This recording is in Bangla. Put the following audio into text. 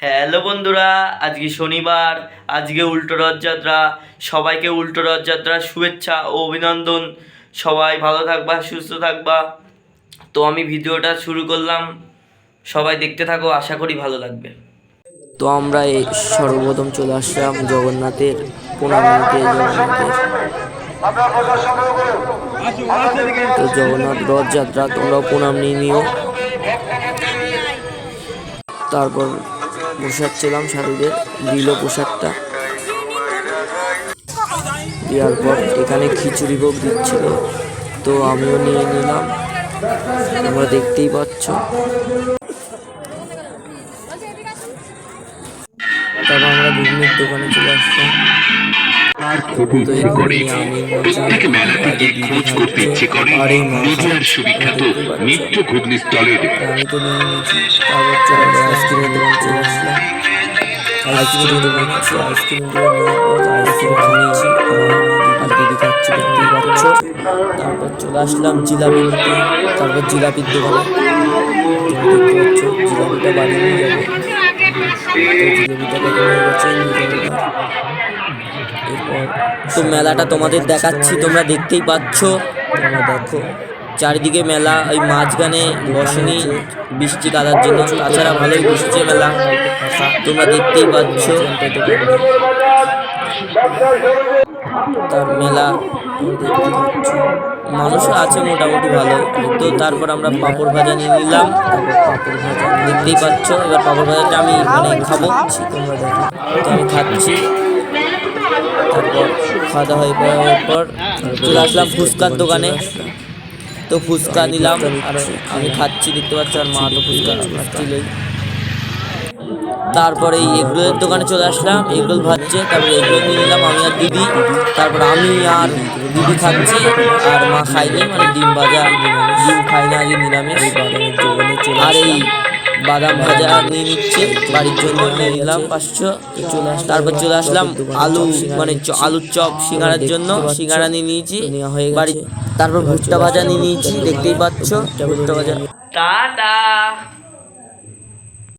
হ্যালো বন্ধুরা, আজকে শনিবার, আজকে উল্টো রথযাত্রা। সবাইকে উল্টো রথযাত্রার শুভেচ্ছা ও অভিনন্দন। সবাই ভালো থাকবা, সুস্থ থাকবা। তো আমি ভিডিওটা শুরু করলাম, সবাই দেখতে থাকো, আশা করি ভালো লাগবে। তো আমরা এই সর্বপ্রথম চলে আসলাম জগন্নাথের প্রণাম নিতে। তো জগন্নাথ রথযাত্রা, তোমরাও প্রণাম নিয়ে নিও। তারপর প্রসাদ ছিলাম, সাধুদের দিল প্রসাদটা। দেওয়ার পর এখানে খিচুড়ি ভোগ দিচ্ছিল, তো আমিও নিয়ে নিলাম, তোমরা দেখতেই পাচ্ছ। তারপর আমরা ঘুগনির দোকানে চলে আসলাম। আপনাকে মেলা থেকে খোঁজ করতে ইচ্ছে করে নদিয়ার সুবিখ্যাত নিত্য ঘুগনি স্টলের। আমি তো নিয়ে নিয়েছি। তারপর চলে আইসক্রিমের দোকান চলে আসলাম। আইসক্রিমের দোকান আছে, আইসক্রিমগুলো নেওয়ার পর আইসক্রিম নিয়েছি আর দিদি খাচ্ছি, দেখতেই পাচ্ছ। তারপর চলে আসলাম জিলাপি নিতে। তারপর জিলাপির দোকানে তুমি দেখতে পাচ্ছ জিলাপিটা বাড়ি নিয়ে যাবে। জিলাপিটা হয়ে গেছে এরপর তো মেলাটা তোমাদের দেখাচ্ছি, তোমরা দেখতেই পাচ্ছ। তোমরা দেখো চারিদিকে মেলা, ওই মাঝখানে বসেনি বৃষ্টি কাদার জন্য, তাছাড়া ভালোই বসছে মেলা, তোমরা দেখতেই পাচ্ছ। তার মেলা মানুষও আছে মোটামুটি ভালো। তো তারপর আমরা পাঁপড় ভাজা নিয়ে নিলাম। পাঁপড় ভাজা দেখতেই পাচ্ছ। এবার পাঁপড় ভাজাটা আমি খাবো, তোমরা দেখো। তো আমি খাচ্ছি। তারপর খাওয়া দাওয়া হয়ে যাওয়ার পর চলে আসলাম ফুচকার দোকানে। তো ফুচকা নিলাম আর আমি খাচ্ছি, দেখতে পাচ্ছ। আর মা তো ফুচকা খাচ্ছিলই। তারপরে এই এগরোলের দোকানে চলে আসলাম, এগরোল ভাজছে। তারপরে এগরোল নিয়ে নিলাম আমি আর দিদি। তারপর আমি আর দিদি খাচ্ছি, আর মা খাইনি, মানে ডিম ভাজা, ডিম খাই না আগে নিরামিষ। আর এই বাদাম ভাজা নিয়ে নিচ্ছে, বাড়ির জন্য নিয়ে নিলাম 500। তারপর চলে আসলাম আলু, মানে আলুর চপ সিঙ্গারার জন্য, সিঙ্গারা নিয়ে নিয়েছি বাড়ি। তারপর ভুট্টা ভাজা নিয়ে নিয়েছি, দেখতেই পাচ্ছ ভুট্টা ভাজা। টাটা।